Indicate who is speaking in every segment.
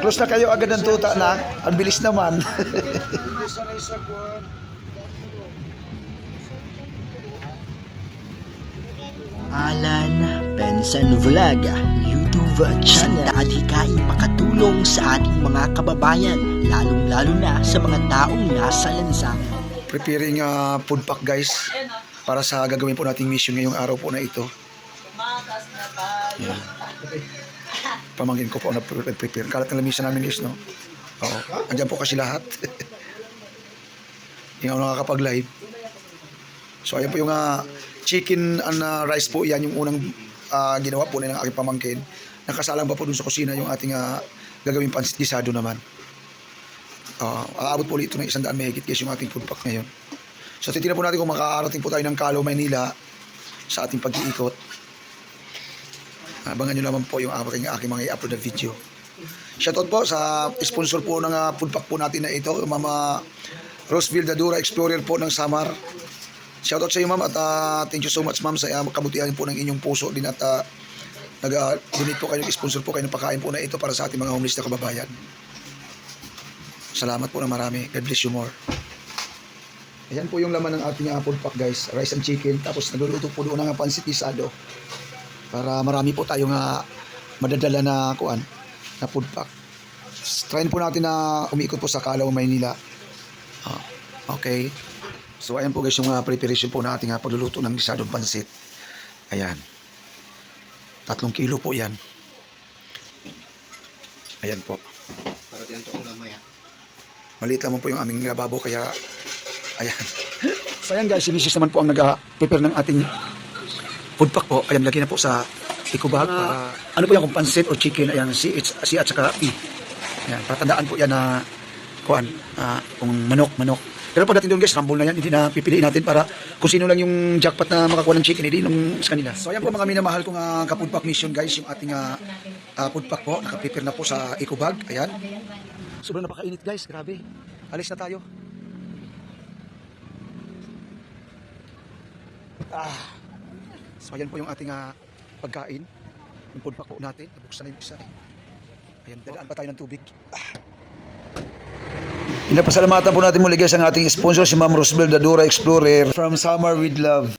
Speaker 1: Close na kayo agad ng tuta na. Ang bilis naman.
Speaker 2: Alan Benson Vlog YouTube channel at hikaing makatulong sa ating mga kababayan, lalong-lalo na sa mga taong nasa lansangan.
Speaker 1: Preparing food pack guys para sa gagawin po nating mission ngayong araw po na ito. Yan. Pamangkin ko po nag-prepare. Kalat ng lamisa namin guys, no? Oo. Andyan po kasi lahat. Yung nakakapag-live. So ayan po yung chicken and rice po. Yan yung unang ginawa po ng aking pamangkin. Nakasalang pa po dun sa kusina yung ating gagawin pansit gisado naman. Aabot po ulit ito ng 100 mahigit guys yung ating food pack ngayon. So titignan po natin kung makakarating po tayo ng Calao, Maynila sa ating pag-iikot. Abangan nyo naman po yung aking mga i-upload na video. Shoutout po sa sponsor po ng food pack po natin na ito, Mama Roseville Dadura Explorer po ng Samar. Shoutout sa iyo ma'am at thank you so much ma'am sa kabutihan po ng inyong puso din at nag-donate po kayo, sponsor po kayo ng pagkain po na ito para sa ating mga homeless na kababayan. Salamat po na marami. God bless you more. Ayan po yung laman ng ating food pack guys. Rice and chicken. Tapos nagluluto po doon ng pansit gisado. Para marami po tayong madadala na kuan na food pack. Try po natin na umiikot po sa Calao, Maynila. Okay. So ayan po guys yung preparation po na ating pagluluto ng gisadong pansit. Ayan. 3 kilo po yan. Ayan po.
Speaker 3: Para diyan to ulam maya.
Speaker 1: Maliit naman po yung aming lababo kaya ayan. So ayan guys, si Mrs. naman po ang nag-prepare ng ating food pack po. Ayan, lagyan na po sa ikubag para ano po yan kung pansit o chicken. Ayan, si at saka E. Ayan, para tandaan po yan na kuan, kung manok. Pero pagdating doon guys, rumble na yan. Hindi na pipiliin natin para kung sino lang yung jackpot na makakuha ng chicken, hindi nung sa kanila. So ayan po mga minamahal kong ka-food pack mission guys, yung ating food pack po. Naka-prepare na po sa ikubag. Ayan. Sobrang napakainit guys, grabe. Alis na tayo. So ayan po yung ating pagkain. Yung food pack po natin. Nabuksan na yung isa. Ayan, dadaan pa tayo ng tubig. Pinapasalamatan po natin muli guys ang ating sponsor, si Ma'am Roseville Dadura Explorer from Summer with Love.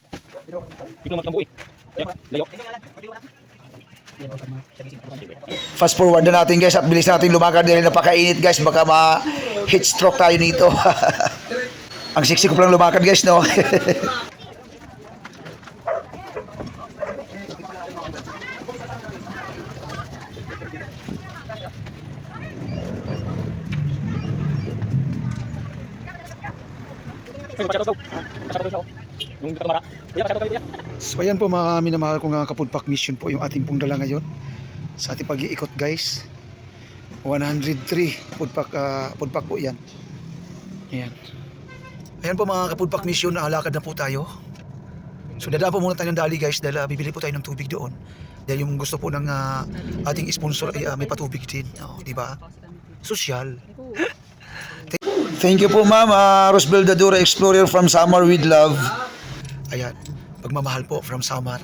Speaker 1: Fast forward na natin guys at bilis natin lumakad dahil napakainit guys, baka ma-heat stroke tayo nito. Ang sexy ko lang lumakad guys, no? So ayan po mga minamahal kong ka-food pack mission po yung ating pong dala ngayon sa ating pag-iikot guys. 103 food pack po yan. Ayan po mga ka-food pack mission, nakalakad na po tayo. So dadaan po muna tayo ng dali guys dahil bibili po tayo ng tubig doon. Dahil yung gusto po ng ating sponsor ay may patubig din, di ba? Sosyal. Thank you po ma'am, Roseville Dadura Explorer from Summer with Love. Ayan, pagmamahal po from Samar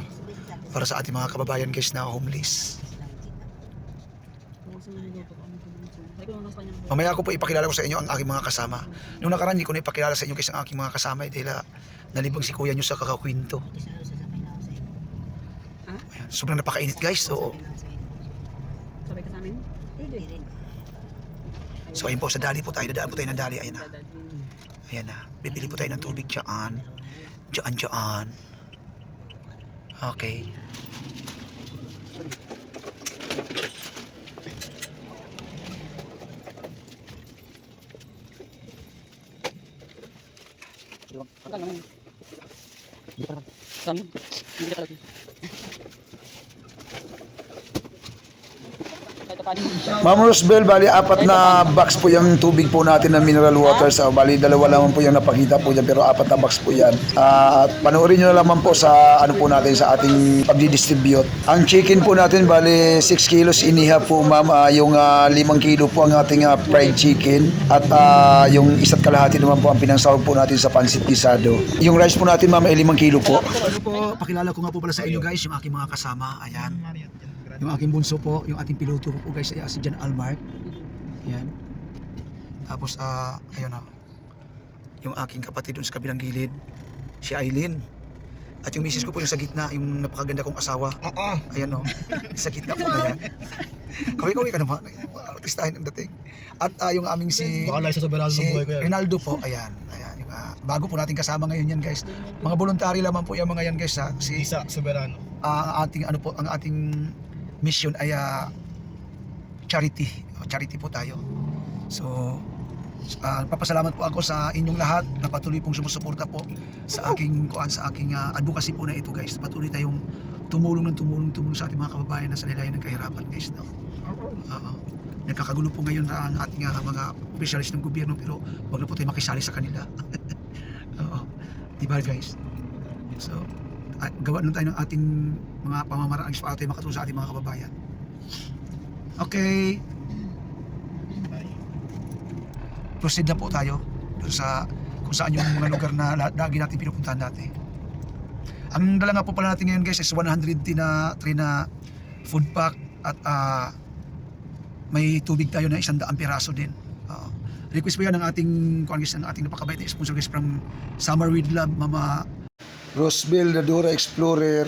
Speaker 1: para sa ating mga kababayan guys na homeless. Mamaya ko po ipakilala ko sa inyo ang aking mga kasama. Nung nakaraan hindi ko na ipakilala sa inyo guys ang aking mga kasama dahil nalibang si kuya nyo sa kakakwento. Ayan, sobrang napakainit guys. So ayun po, sa dali po tayo. Dadaan po tayo ng dali. Ayan na. Ayan na. Bibili po tayo ng tubig dyan. Dyan. Okay. Ma'am Roseville, bali 4 na box po yung tubig po natin ng mineral water. So bali 2 lamang po yung napakita po dyan pero 4 na box po yan. At panoorin nyo na lamang po sa ano po natin sa ating pagdidistribute. Ang chicken po natin bali 6 kilos iniha po ma'am. Yung 5 kilo po ang ating fried chicken. At yung 1.5 naman po ang pinangsahog po natin sa pansit gisado. Yung rice po natin ma'am ay 5 kilo po. Ano po, pakilala ko nga po pala sa inyo guys yung aking mga kasama. Ayan. Yung aking bunso po, yung ating piloto po guys ay si Jan Almark. Yan. Tapos ayun na. Yung aking kapatid dun sa kabilang gilid, si Aileen. At yung misis ko po yung sa gitna, yung napakaganda kong asawa. Ayan o, sa gitna po na yan. Kaway-kaway ka naman. Artistahin ang dating. At yung aming si Rinaldo po, ayan. Yung, bago po natin kasama ngayon yan guys. Mga voluntary lamang po yung mga yan guys. Si
Speaker 3: Isa Soberano.
Speaker 1: ang ating mission ay charity. Charity po tayo. So, papasalamat po ako sa inyong lahat na patuloy pong sumusuporta po sa aking advocacy po na ito guys. Patuloy tayong tumulong sa ating mga kababayan na sa lilayan ng kahirapan guys. No? Nagkakagulo po ngayon na ang ating mga opisyalis ng gobyerno pero wag na po tayo makisali sa kanila. Diba guys? So, gawa lang tayo ng ating mga pamamaraan para tayo makatulong sa ating mga kababayan. Okay. Proceed na po tayo dun sa kung saan yung mga lugar na lagi natin pinupuntahan dati. Ang dala nga po pala natin ngayon guys is 100 na tray na food pack at may tubig tayo na 100 piraso din. Request po yan ng ating napakabait na sponsor guys from Summer with Love, Mama Rosebel Dadora Explorer.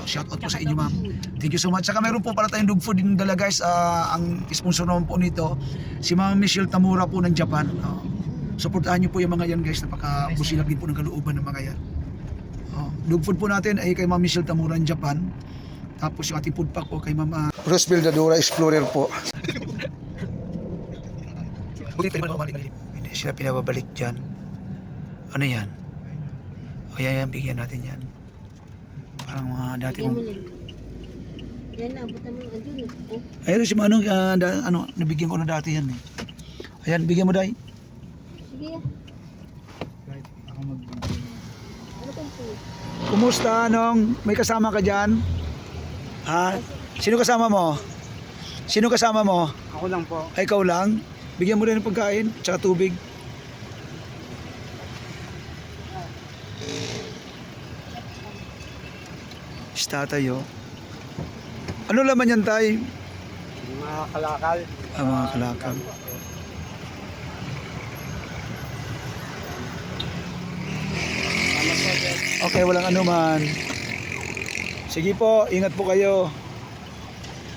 Speaker 1: Shout out po sa inyo ma'am. Thank you so much. Saka mayroon po pala tayong dog food din dala guys. Ang sponsor naman po nito si Ma'am Michelle Tamura po ng Japan. Suportahan niyo po yung mga yan guys. Napakabusilag din po ng kalooban ng mga yan. Dog food po natin ay kay Ma'am Michelle Tamura ng Japan. Tapos yung ating food pack po kay Ma'am Rosebel Dadora Explorer po. Hindi sila pinababalik dyan. Ano yan? O yan, bigyan natin yan. Parang mga dati mong...
Speaker 4: Yan na, buta mo andun.
Speaker 1: Ayun si Manong, nabigyan ko na dati yan eh. Ayan, bigyan mo dahil.
Speaker 4: Sige. Ano kang po?
Speaker 1: Kumusta, Nong? May kasama ka dyan? Ha? Sino kasama mo? Sino kasama mo?
Speaker 3: Ako lang po.
Speaker 1: Ay, ikaw lang? Bigyan mo rin ng pagkain, tsaka tubig. Tatay, oh. Ano laman yan, tay?
Speaker 3: Mga kalakal.
Speaker 1: Mga kalakal. Okay, walang anuman. Sige po, ingat po kayo.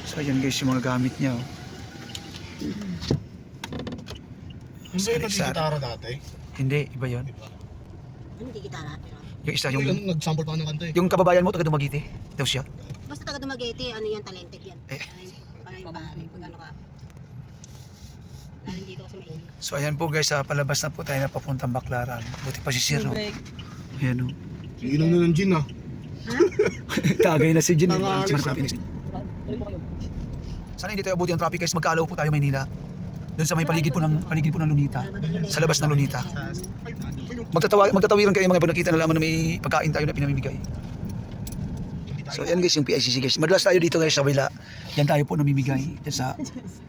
Speaker 1: So, yan guys, yung mga gamit niya, oh.
Speaker 3: Hindi yung nagsigitara dati.
Speaker 1: Hindi, iba yun.
Speaker 4: Hindi kita natin.
Speaker 1: Yung isa, yung
Speaker 3: Nag-sample pa ng kanta eh.
Speaker 1: yung kababayan mo, taga Dumaguete. Daw siya.
Speaker 4: Basta taga Dumaguete, ano yan, talented yan. Para yung pag ano ka. Galing dito kasi may
Speaker 1: So ayan po guys, palabas na po tayo na papuntang Baclaran. Buti pa si Sir, no? Ayan, no?
Speaker 3: Inom na ng gin ah.
Speaker 1: Tagay na si Jin.
Speaker 3: Tama,
Speaker 1: Sana hindi tayo abuti ang traffic guys. Magkaalaw po tayo Maynila. Doon sa may paligid po ng Lunita. Sa labas ng Lunita. Magtatawiran kayo mga nakita na laman na may pagkain tayo na pinamimigay. So yan guys, yung PICC guys. Madalas tayo dito guys sa kabila. Yan tayo po namimigay. Yan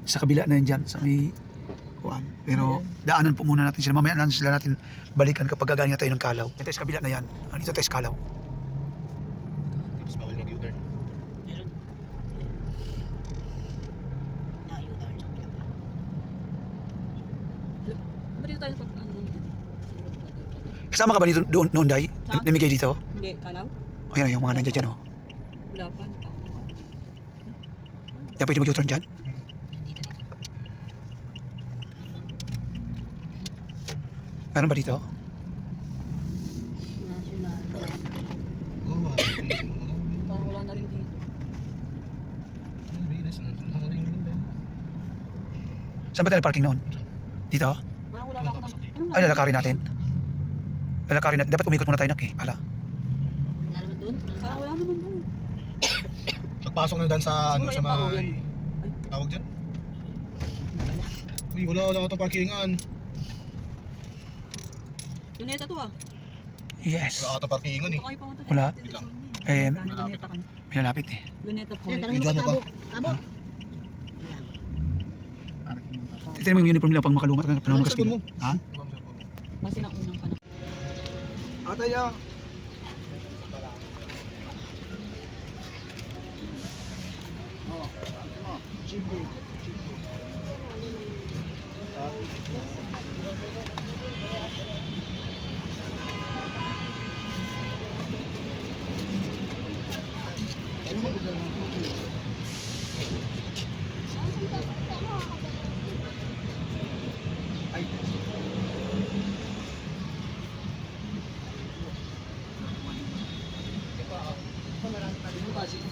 Speaker 1: sa kabila na yan dyan. Sa may kuwan. Pero daanan po muna natin sila. Mamaya lang sila natin balikan kapag gagaling na tayo ng Kalaw. Yan tayo sa kabila na yan. Dito tayo sa Kalaw.
Speaker 3: Tapos bawal mag-U-turn.
Speaker 1: Kasama ka ba dito noon, Day? Namigay dito?
Speaker 5: Hindi, Kalaw?
Speaker 1: O yan, yung mga nandiyan dyan, oh.
Speaker 5: Wala pa.
Speaker 1: Yan, pwede mag-U-turn dyan? Meron ba dito?
Speaker 4: national.
Speaker 3: Oo,
Speaker 5: Parang wala na rin dito.
Speaker 1: Saan ba tayo parking noon? Dito?
Speaker 5: Parang wala na ako ng...
Speaker 1: Ay, lalakarin natin. Lalakarin natin. Dapat umikot muna tayo, nak eh. Ala.
Speaker 4: Wala naman dun.
Speaker 5: Parang wala naman doon.
Speaker 3: Nagpasok na dyan sa ano sa may tawag dyan. Uy, wala ito parkingan.
Speaker 5: Luneta to ah.
Speaker 1: Yes.
Speaker 3: Wala ito parkingan eh.
Speaker 5: Okay pa nga to.
Speaker 1: Wala. Eh,
Speaker 5: Luneta ka na.
Speaker 1: may lalapit eh.
Speaker 5: Luneta po.
Speaker 4: Yan, tanong mo
Speaker 3: Medyo ano
Speaker 4: sa
Speaker 3: ba?
Speaker 4: abo. Abo.
Speaker 1: Titignan mo yung uniform nila pag makalungat ka. Panahon
Speaker 3: Ano
Speaker 1: ka
Speaker 3: sagot mo?
Speaker 1: Ha?
Speaker 5: Kasi naunang ka na.
Speaker 1: Ataya.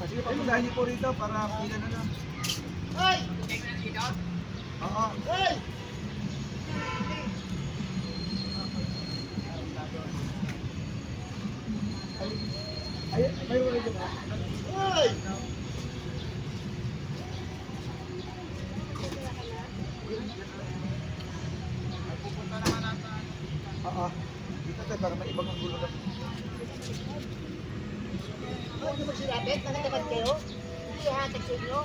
Speaker 1: Sige po, magahin niyo po rito para pila na lang. Hoy! Oo. Hoy! Ay, may wala dyan ba? Hoy! Oo. Dito tayo para may ibang gulo lang.
Speaker 4: Huwag niyo magsilapit, nakatapat kayo. Hindi hatag sa inyo.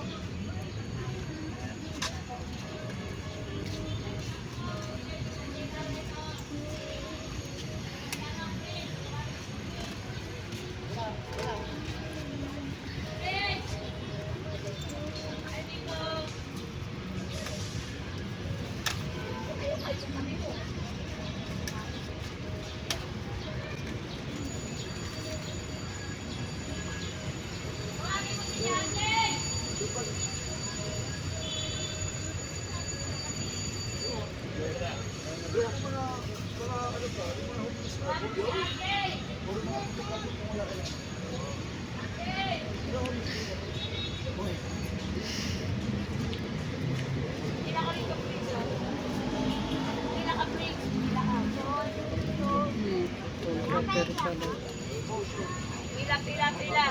Speaker 6: Pila, pila, pila.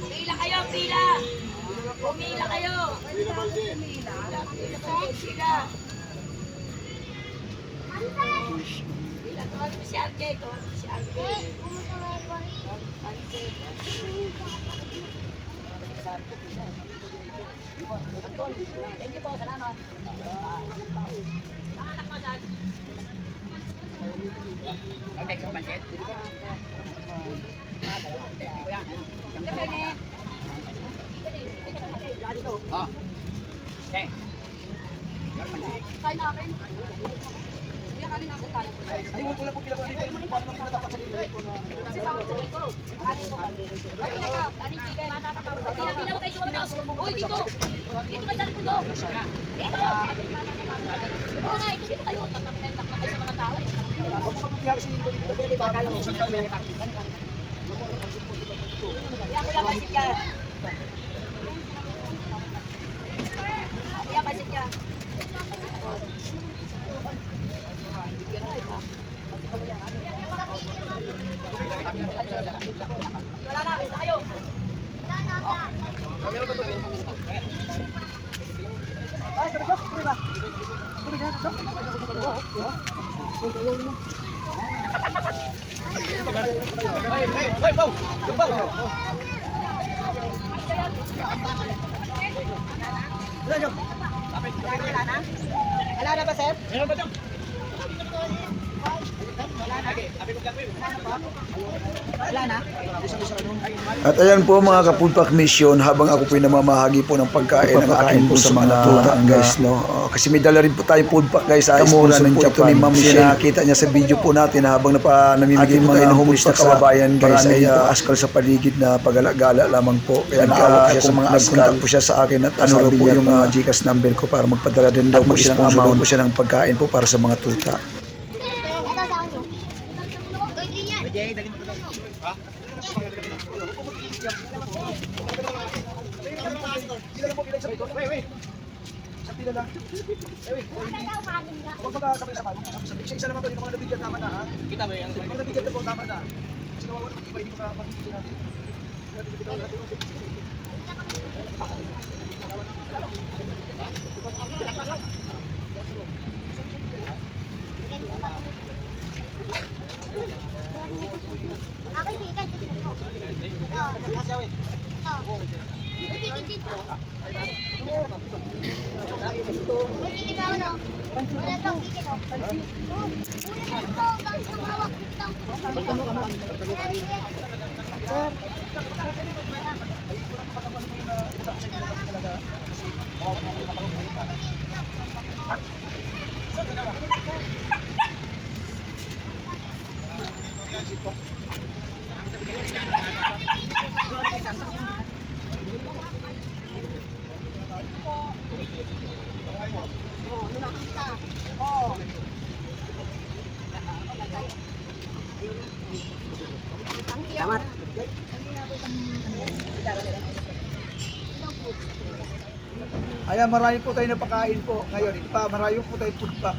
Speaker 6: Pila kayo, pila. Pumila kayo. Pila, pila, pila. Pila, tuwan si Arke, tuwan si Arke. Thank you po, salamat. Anak mo dyan. Okay, so pansit. Oh. Okay. Kain namin. Hindi kami nakakain.
Speaker 1: Ay, wala po pila po dito. Paano naman dapat sa dito?
Speaker 6: Kasi tawag sa dito. Ay, naka, kanin chicken. Pila kayo sa mga. Uy, dito. Dito ka sa likod. Dito. Oo na, dito kayo. Tatak na kayo sa mga tao. Kaya ko lang pasit ka. Kaya pasit ka. Wala na, basta kayo. Wala na ba, sir? Wala na?
Speaker 1: At ayan po mga kapulpak mission, habang ako po namamahagi po ng pagkain ng akin po sa mga tuta guys, no. Kasi may dala rin po tayong food pack guys, sa mura ng Japan ni Ma'am Michelle. Nakita niya sa video po natin habang namimigay po tayo ng homeless na kababayan guys, ay askal sa paligid na pagala-gala lamang po. Kaya naawa siya sa mga askal po siya sa akin at ano po yung GCash number ko para magpadala din daw po siya ng amount po siya ng pagkain po para sa mga tuta. Isa naman po, hindi ko nabigyan tama na ha. Kita mo yan? Hindi ko nabigyan po tama na. Kasi nawawa naman iba, hindi ko makapagpigil natin. Ayan, marami po tayo napakain po ngayon. Marami po tayo food pack.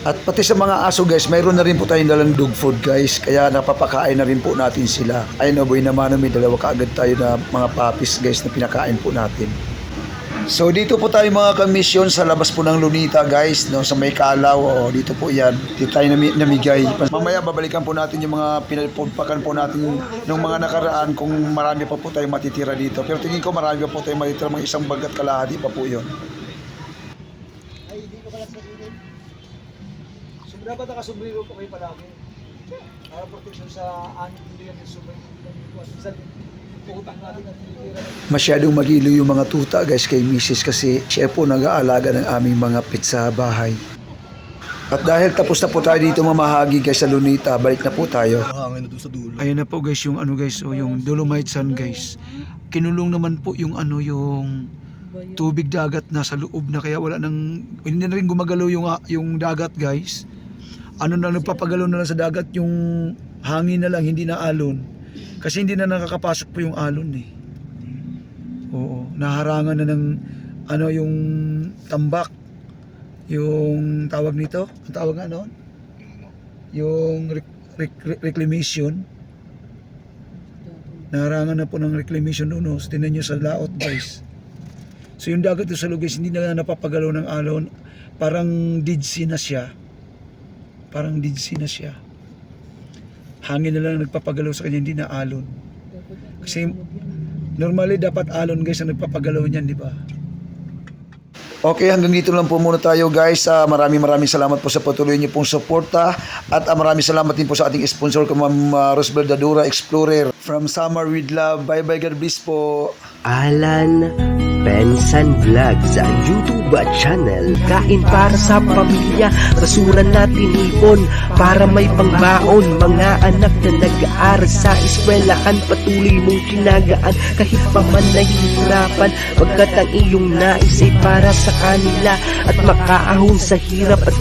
Speaker 1: At pati sa mga aso guys, mayroon na rin po tayong dalang dog food guys. Kaya napapakain na rin po natin sila. Ayun, aboy naman may dalawa kaagad tayo na mga puppies guys na pinakain po natin. So dito po tayo mga kamisyon sa labas po ng Lunita guys, no, sa may Kalaw. O, dito po yan. Dito tayo namigay. Mamaya babalikan po natin yung mga pinapodpakan po natin nung mga nakaraan kung marami pa po tayong matitira dito. Pero tingin ko marami pa po tayong matitira, mga isang bag at kalahati pa po yun. Ay, hindi ko pala sabihin. Dapat nakasumbrero po kayo palagi. Para protection sa aning hindi yan yung sumbrero. Masyadong magilo yung mga tuta guys kay Mrs. kasi siya po nag-aalaga ng aming mga pet sa bahay. At dahil tapos na po tayo dito mamahagi guys sa Lunita, balik na po tayo.
Speaker 3: Hangin na doon sa dulo.
Speaker 1: Ayan na po guys yung ano guys, o yung Dolomite Sun guys. Kinulong naman po yung ano yung tubig dagat na sa loob na kaya wala nang hindi na rin gumagalaw yung dagat guys. Ano na nagpapagalaw na lang sa dagat yung hangin na lang, hindi na alon. Kasi hindi na nakakapasok po yung alon eh. Oo, naharangan na ng ano yung tambak. Yung tawag nito, ang tawag nga noon? Yung reclamation. Naharangan na po ng reclamation doon. No? So, tinan nyo sa laot guys. So yung dagat doon sa lugis, hindi na napapagalaw ng alon. Parang Dead Sea na siya. Parang Dead Sea na siya. Hangin na lang nagpapagalaw sa kanya, hindi na alon. Kasi normally dapat alon guys ang nagpapagalaw niyan, di ba? Okay, hanggang dito lang po muna tayo guys. Maraming salamat po sa patuloy niyo pong suporta. At maraming salamat din po sa ating sponsor, Ma'am Rosbel Dadura Explorer from Summer with Love. Bye bye, God bless po.
Speaker 2: Alan Bensan Vlog sa YouTube channel. Kain para sa pamilya, basuran natin ipon para may pangbaon. Mga anak na nag-aaral sa eskwelahan, patuloy mong tinagaan kahit pa man nahihirapan. Pagkat ang iyong nais ay para sa kanila at makaahon sa hirap at